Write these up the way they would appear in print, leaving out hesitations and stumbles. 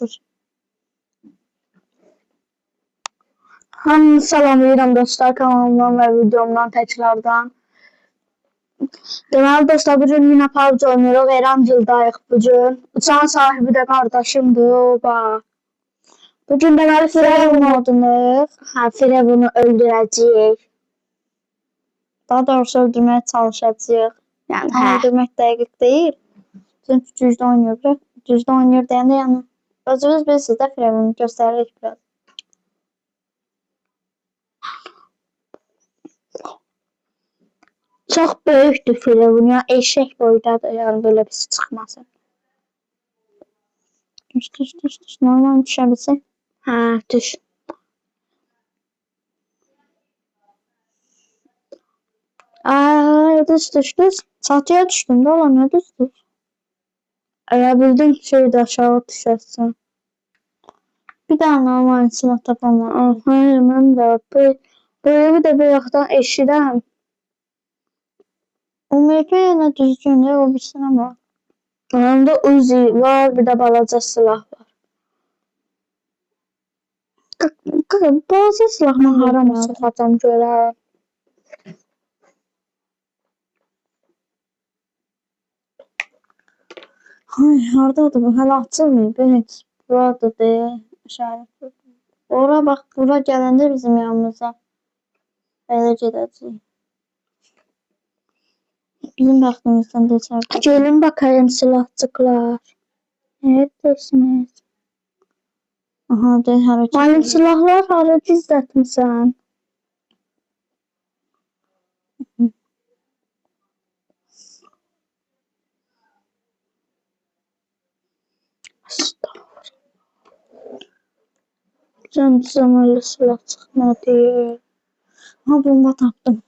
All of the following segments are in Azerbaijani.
açır. Hamınızı salamlayıram dostlar, kanalımdan və videomdan təkrardan. Deməli dostlar, bugün yine PUBG oynuyoruz. Erancıldayıq bugün. Uçağın sahibi de kardeşimdir. Bak. Bugün deməli Firavun modunu, Firavunu öldürəcəyik. Daha doğrusu öldürmeye çalışacağıq. Yani öldürmək dəqiq deyil. Çünki düzdə oynuyoruz. Düzdə oynuyor deyəndə yəni özünüz bilirsiniz də Firavunu göstəririk biraz. Çok böyükdür Firavun ya, eşek boydadır yani böyle bir şey çıkmasın. Düş normal düşebilsin. Ha düş. Düş. Çatıya düştüm de olan ne düş. Eğer bildiğin şeyi aşağı düşersin. Bir daha normal silah tapamam. Mən də bu evi də bir yaxdan eşidirəm. UMP yine düzgün ya, o bilsin ama. Yanımda Uzi var, bir de balaca silah var. Balaca silahla harama soxacam görə. Ay, haradadır bu? Hələ açılmıyor. Heç buradadır. İşarət. Ora bax, bura gələndə bizim yanımıza. Belə gedəcəyik. Bizim vaxtımızdan geçer. Gelin bakayım silahçıklar. Neredesiniz? Aha, de hareket. Malum silahlar hareket izletmişsin. Can zamanlı silah çıkmadı. Aha, bomba tapdım.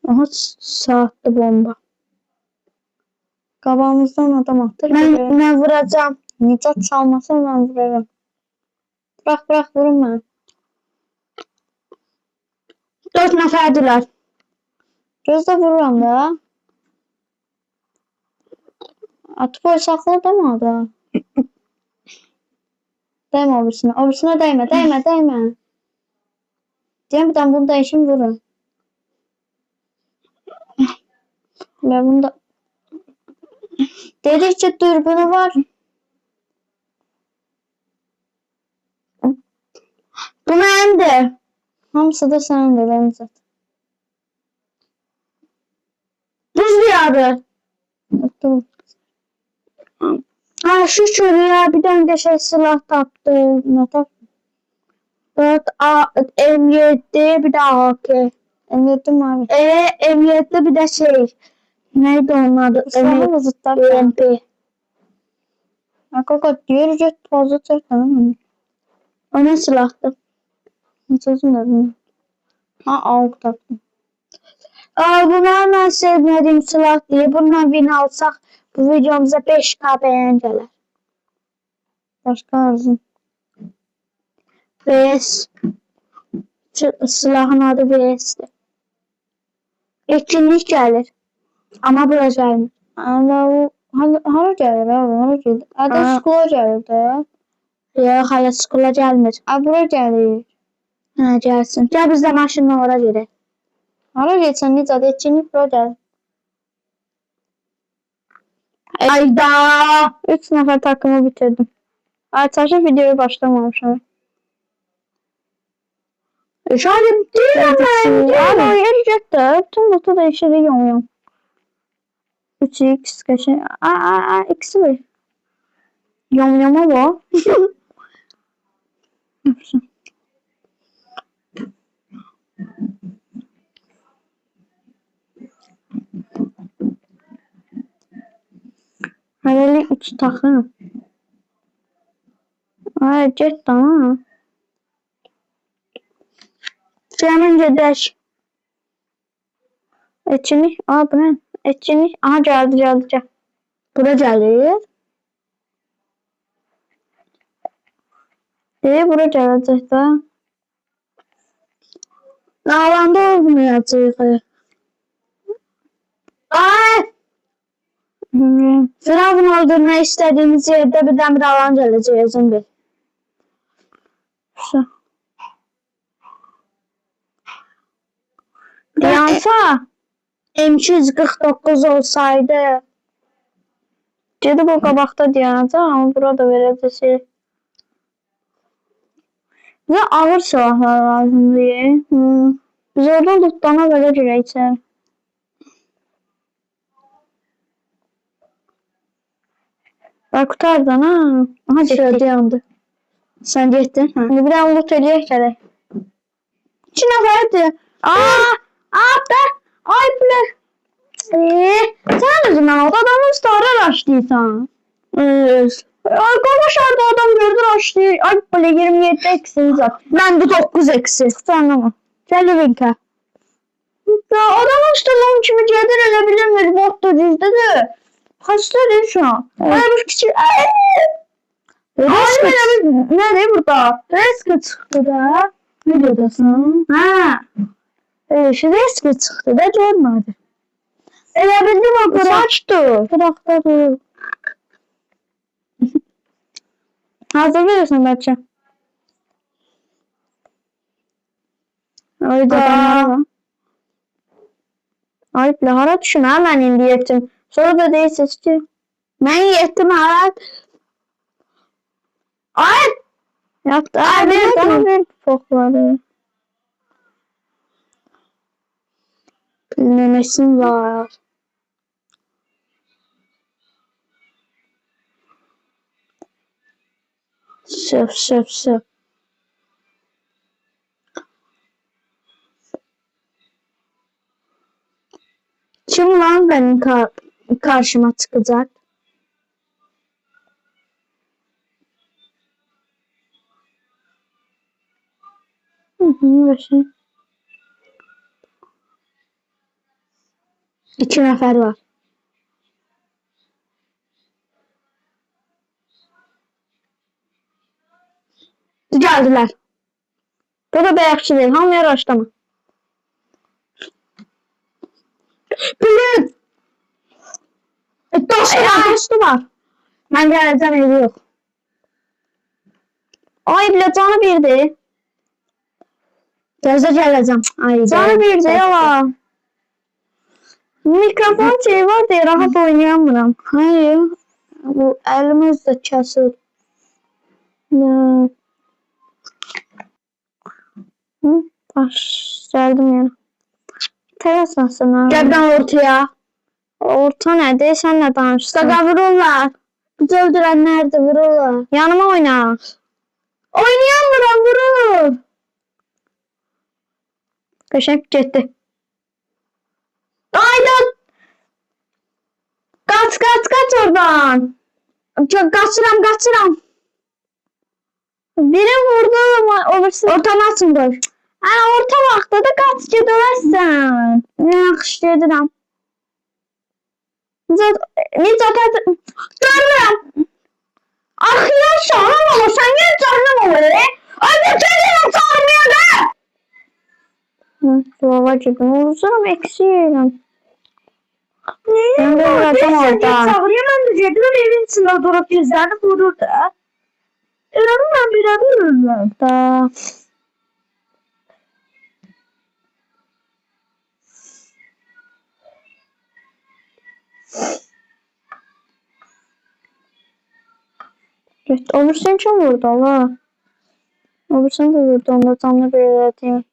Aha, saatli bomba. Qabağımızdan adam atır. Ben vuracağım. Nicat çalmasın, ben vurarım. Bırak vurun ben. 4 nəfərdirlər. Gözdə vururam da. Atı saklı değil mi o da? Değme obisine. Obisine değme. Diyem bir tane bunu değişim vurun. Ve bunda dedikçe dürbünü var. Bu məndir. Hamısı da sənindir bence. Buz diyarı. Ha şükür ya, bir tane de şey silah taptı. Ne taptı? 4 M7 bir de AK. M7 mi abi? M7 bir de şey. Neydi onun adı? MP. Kaka diğer jet fazla çektim. O ne silahtı? Sözüm de bilmiyorum. Ha AUK taktım. Bunlar ben sevmediğim silah diye. Bundan win alsak bu videomuza 5K beğen gelir. Başka arzum. VS. Silahın adı VS'dir. Etkinlik gelir. Ama bura gelmir. Hara gelir abi? Hara gelir? Adı skula gelir de. Yok hala skula gelmir. Bura gelir. Ha gelsin. Gel biz de maşınla oraya gidelim. Hara geçen Nicat etkinlik bura gelir. Ayda 3 nefer takımı bitirdim. Arkadaşlar videoyu başlamamışım. Şöyle değil ama. Abi gelecekti. Bütün notu değiştiriyorum. 3x kaçın. X'i ver. Yom bu. Hadi 3 takım. Ay jet tamam. Hemen gedək. Etkinlik. Bu ne? Etkinlik. Aha geldi. Bura gelir. Bura gelecek de. Alanda olmayacaq. Ay! Firavun öldürmək istədiyimiz yerdə bir dəmir alan gələcək özün bil. Yaxşı. Yansa M249 olsaydı gedib o qabaqda dayanacaq, amma burada verəcək. Bizə ağır silahlar lazımdır. Biz oradan lootdana belə girək içəri. Bak qutardan ha. Aha getdi yandı. Sən getdin? Hə. Bir dənə loot eləyək gələk. 2 nəfərdir. Be. Ay bile. Sen özündən o adamın starı araşdıysan. Ay qonşarda adam gördü araşdıyır. Ay bile 27 eksiniz var. Ben de 9 eksi. Anlama. Gəl linkə. Ya adamın starının kimi gedir elə bilinmir. Bot da düzdədir. Kaçtır şu an. Ay bu küçük. Nerede burada? Rescue çıktı da. Ne diyorsun? Ha. Şu rescue çıktı da görmedi. Elə bildim o bıraktı. Bıraktı dur. Hazır veriyorsun bence. Ayda. Ay hara düşün ha ben indi yettim. Sonra da değilsiniz ki. Ben yettim ha. Ay. Yaptı. Ay bir fokları. Bilmemesin var. Söp. Kim lan benim karşıma çıkacak? Başım. 2 nefer var. Geldiler. Bu da beyakçı değil. Hamıya raşlama. Bilin. Dostu var. Ben geleceğim evi yok. Ay bile canı birdi. Gözde geleceğim. Ay canı birdi ya. Mikrofon şey var diye rahat oynayamıram. Hayır. Bu elimiz de kesil. Baş geldim yani. Teras nasıl? Gel ben ortaya. Orta nerede? Sen ne danışsın? Gaga vururlar. Bizi öldürenler de vururlar. Yanıma oyna. Oynayamıyorum vurur. Kaşık gitti. Aydan. Kaç oradan. Çok kaçıram. Biri vurdu ama olursa ortama atındır. Hani orta vaxtda da kaç gedəsən. Ne yaxşı edirəm. Necə görürəm. Axıya şahım olur. Sən niyə canım olur? Ay bu gedirəm çağırmaya da. Yola girdim. Uzuram eksiyim. Ben de vuracağım oradan. Çağırıyor ben de gedirəm evin içində durub gözlərini vurur da. Öyrənim mən biləm da. Olursun kim vurdu Allah. Olursun da vurdu. Onda canlı bir edeyim.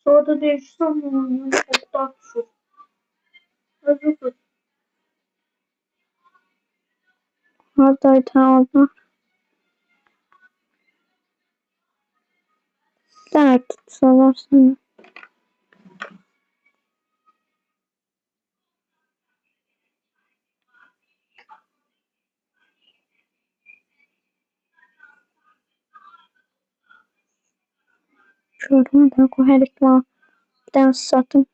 Sonra da değişsem onu. Çok daha düşür. Özür. Oradaydı orada. Bir tane tutsalar seni. Şuradan da koyarak var. Bir tane satın.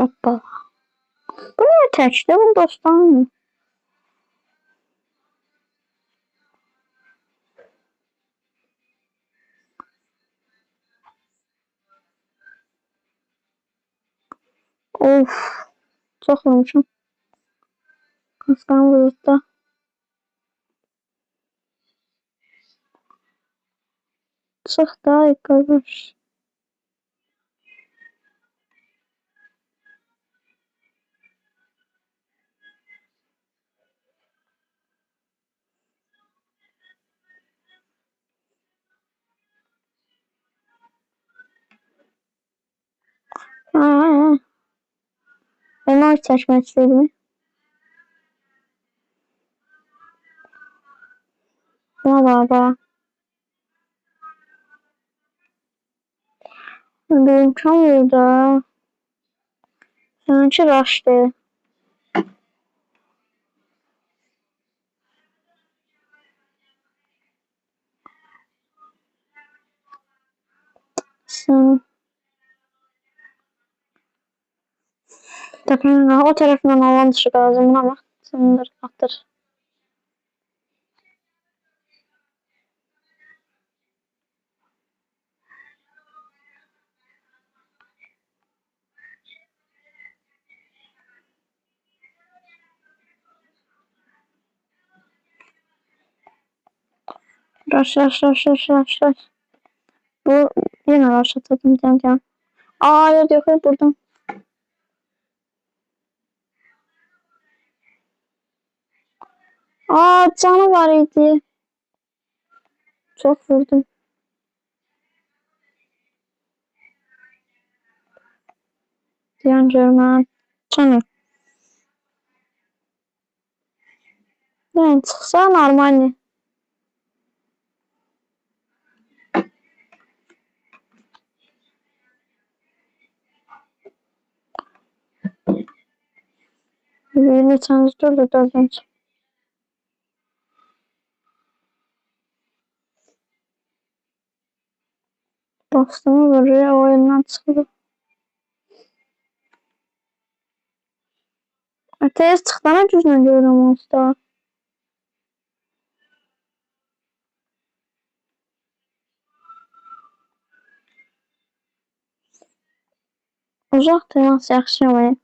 Hoppa. Bu niye təkdir? Bu dostlarım. Of. Çok vurmuşum. Kaskan vurdu. Çok daha yukarı. Ben o seçmek istedim. Baba. Benim tam burada. Sanki raştı. Sen. Takımın o tarafından alan dışı lazım ama. Sınır attır. Raş. Bu yine raş atadım canım. Hayır yok buradan. Canı var idi. Çok vurdum. Diyen German. Canı. Yani çıksa normal. Birini tanıştır da dördüncü. Dostumu vuruyor oyundan çıkıyor. Tez çıktığına düzgün görüyorum usta. Uzaq temas yaxşı var.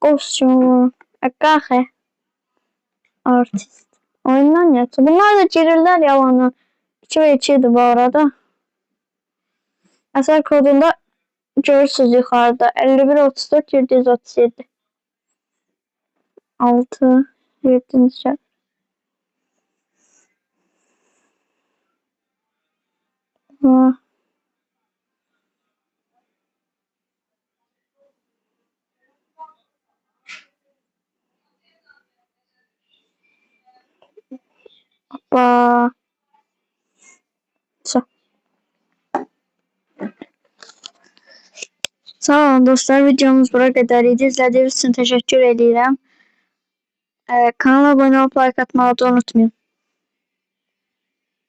Qoşçu, qaxı, artist. Oyundan yatı. Bunlar da girirlər yalanı. 2 ve 2 idi bu arada. Əsər kodunda görürsünüz yuxarıda. 51 34 737. 6 7. Ha. Hoppa. Sağ olun dostlar, videomuz bura kadar idi. İzlediğiniz için teşekkür ederim. Kanala abone olup like atmayı da unutmayın.